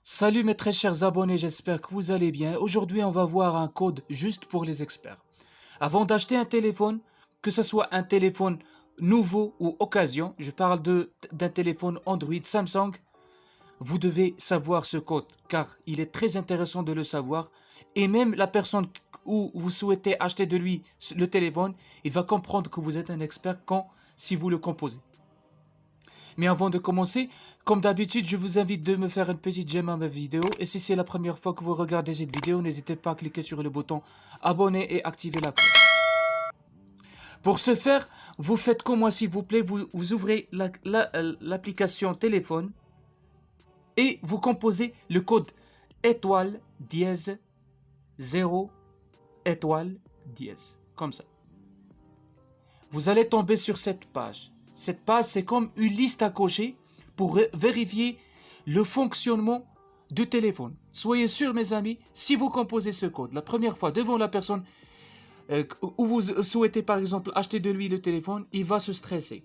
Salut mes très chers abonnés, j'espère que vous allez bien. Aujourd'hui, on va voir un code juste pour les experts. Avant d'acheter un téléphone, que ce soit un téléphone nouveau ou occasion, je parle d'un téléphone Android Samsung, vous devez savoir ce code car il est très intéressant de le savoir et même la personne où vous souhaitez acheter de lui le téléphone, il va comprendre que vous êtes un expert si vous le composez. Mais avant de commencer, comme d'habitude, je vous invite de me faire une petite j'aime à ma vidéo. Et si c'est la première fois que vous regardez cette vidéo, n'hésitez pas à cliquer sur le bouton abonner et activer la cloche. Pour ce faire, vous faites comme moi s'il vous plaît, vous ouvrez l'application téléphone et vous composez le code étoile dièse 0 étoile dièse, comme ça. Vous allez tomber sur cette page. Cette page, c'est comme une liste à cocher pour vérifier le fonctionnement du téléphone. Soyez sûrs, mes amis, si vous composez ce code la première fois devant la personne où vous souhaitez par exemple acheter de lui le téléphone, il va se stresser.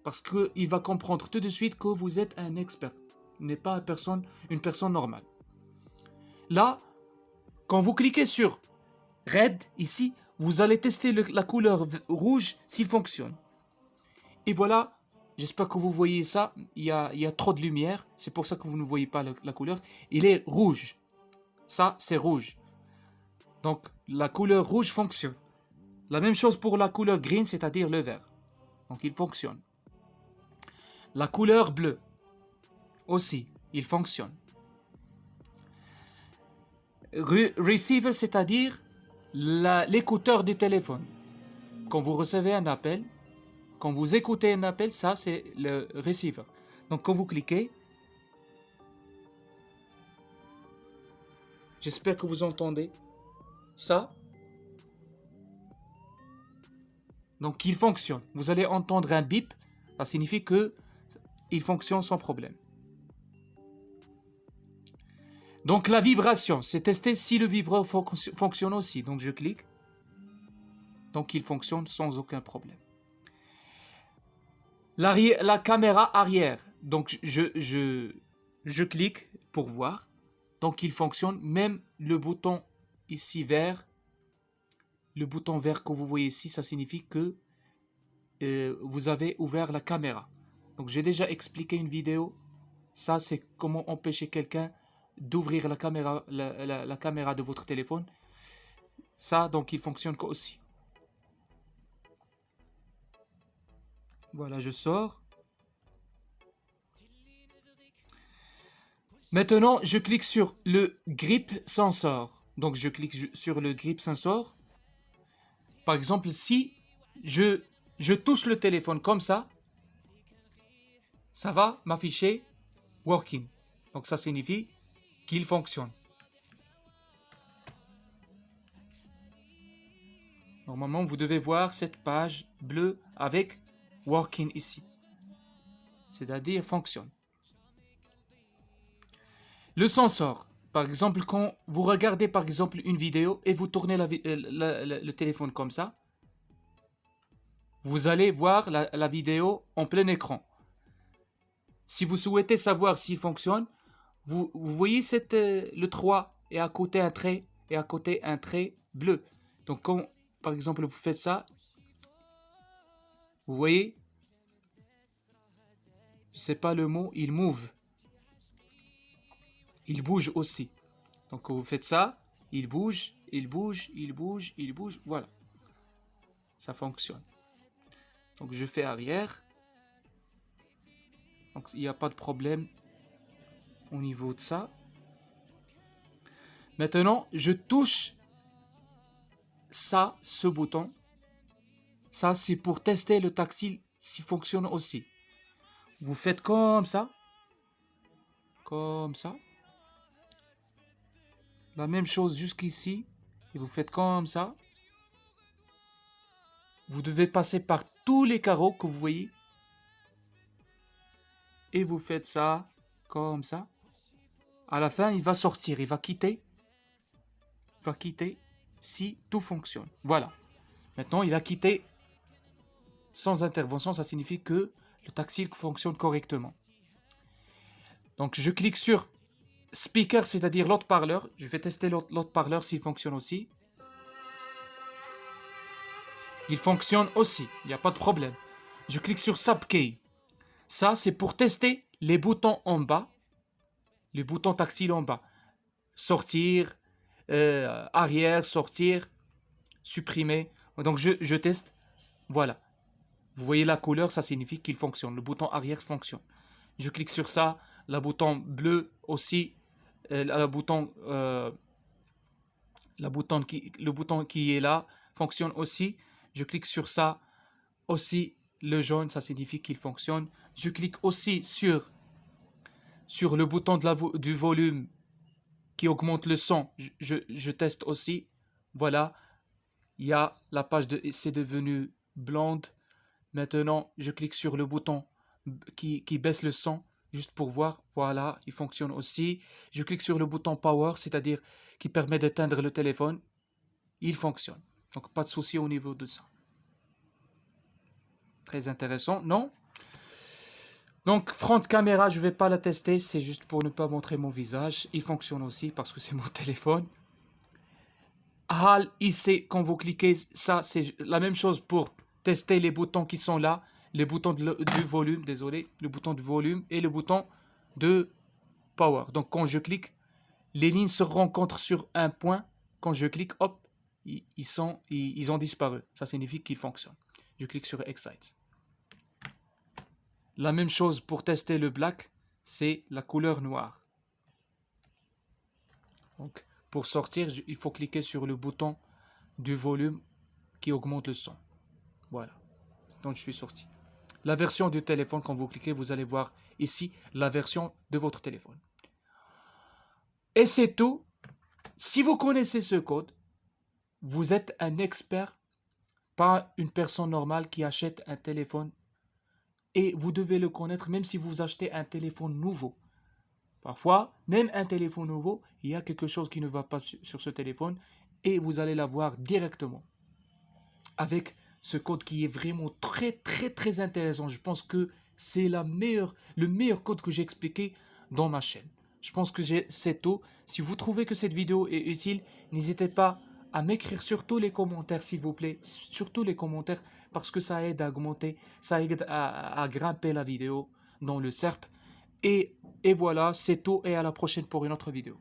Parce qu'il va comprendre tout de suite que vous êtes un expert, n'est pas une personne normale. Là, quand vous cliquez sur Red, ici, vous allez tester la couleur rouge s'il fonctionne. Et voilà, j'espère que vous voyez ça, il y a trop de lumière, c'est pour ça que vous ne voyez pas la couleur. Il est rouge, ça c'est rouge. Donc la couleur rouge fonctionne. La même chose pour la couleur green, c'est-à-dire le vert. Donc il fonctionne. La couleur bleue, aussi, il fonctionne. Receiver, c'est-à-dire l'écouteur du téléphone. Quand vous recevez un appel, quand vous écoutez un appel, ça c'est le receiver. Donc quand vous cliquez, j'espère que vous entendez ça. Donc il fonctionne. Vous allez entendre un bip, ça signifie que il fonctionne sans problème. Donc la vibration, c'est tester si le vibreur fonctionne aussi. Donc je clique. Donc il fonctionne sans aucun problème. La caméra arrière, donc je clique pour voir. Donc il fonctionne, même le bouton ici vert, le bouton vert que vous voyez ici, ça signifie que vous avez ouvert la caméra. Donc j'ai déjà expliqué une vidéo, ça c'est comment empêcher quelqu'un d'ouvrir la caméra de votre téléphone. Ça donc il fonctionne aussi. Voilà, je sors. Maintenant, je clique sur le grip sensor. Donc, je clique sur le grip sensor. Par exemple, si je touche le téléphone comme ça va m'afficher working. Donc, ça signifie qu'il fonctionne. Normalement, vous devez voir cette page bleue avec working ici. C'est-à-dire fonctionne. Le sensor, par exemple, quand vous regardez par exemple une vidéo et vous tournez le téléphone comme ça, vous allez voir la vidéo en plein écran. Si vous souhaitez savoir s'il fonctionne, vous voyez le 3 et à côté un trait et à côté un trait bleu. Donc quand par exemple vous faites ça, vous voyez, je ne sais pas le mot, il move. Il bouge aussi. Donc quand vous faites ça, il bouge, il bouge, il bouge, il bouge, voilà. Ça fonctionne. Donc je fais arrière. Donc il n'y a pas de problème au niveau de ça. Maintenant, je touche ça, ce bouton. Ça, c'est pour tester le tactile s'il fonctionne aussi. Vous faites comme ça. Comme ça. La même chose jusqu'ici. Et vous faites comme ça. Vous devez passer par tous les carreaux que vous voyez. Et vous faites ça comme ça. À la fin, il va sortir, il va quitter. Il va quitter si tout fonctionne. Voilà. Maintenant, il a quitté sans intervention. Ça signifie que le tactile fonctionne correctement. Donc, je clique sur speaker, c'est-à-dire l'autre parleur. Je vais tester l'autre parleur s'il fonctionne aussi. Il fonctionne aussi, il n'y a pas de problème. Je clique sur Subkey. Ça, c'est pour tester les boutons en bas, les boutons tactiles en bas. Sortir, arrière, sortir, supprimer. Donc je teste. Voilà. Vous voyez la couleur, ça signifie qu'il fonctionne. Le bouton arrière fonctionne. Je clique sur ça. Le bouton bleu aussi. Le bouton qui est là fonctionne aussi. Je clique sur ça aussi. Le jaune, ça signifie qu'il fonctionne. Je clique aussi sur le bouton du volume qui augmente le son. Je teste aussi. Voilà. Il y a la page c'est devenu blonde. Maintenant, je clique sur le bouton qui baisse le son, juste pour voir. Voilà, il fonctionne aussi. Je clique sur le bouton Power, c'est-à-dire qui permet d'éteindre le téléphone. Il fonctionne. Donc, pas de souci au niveau de ça. Très intéressant, non? Donc, front caméra, je ne vais pas la tester. C'est juste pour ne pas montrer mon visage. Il fonctionne aussi parce que c'est mon téléphone. HAL, IC, quand vous cliquez, ça, c'est la même chose pour tester les boutons qui sont là, les boutons du volume, désolé, le bouton de volume et le bouton de power. Donc quand je clique, les lignes se rencontrent sur un point. Quand je clique, hop, ils ont disparu. Ça signifie qu'ils fonctionnent. Je clique sur Excite. La même chose pour tester le black, c'est la couleur noire. Donc pour sortir, il faut cliquer sur le bouton du volume qui augmente le son. Voilà, donc je suis sorti. La version du téléphone, quand vous cliquez, vous allez voir ici la version de votre téléphone. Et c'est tout. Si vous connaissez ce code, vous êtes un expert, pas une personne normale qui achète un téléphone. Et vous devez le connaître même si vous achetez un téléphone nouveau. Parfois, même un téléphone nouveau, il y a quelque chose qui ne va pas sur ce téléphone et vous allez l'avoir directement. Avec ce code qui est vraiment très intéressant. Je pense que c'est le meilleur code que j'ai expliqué dans ma chaîne. Je pense que c'est tout. Si vous trouvez que cette vidéo est utile, n'hésitez pas à m'écrire surtout les commentaires, s'il vous plaît. Surtout les commentaires, parce que ça aide à augmenter, ça aide à grimper la vidéo dans le SERP. Et voilà, c'est tout et à la prochaine pour une autre vidéo.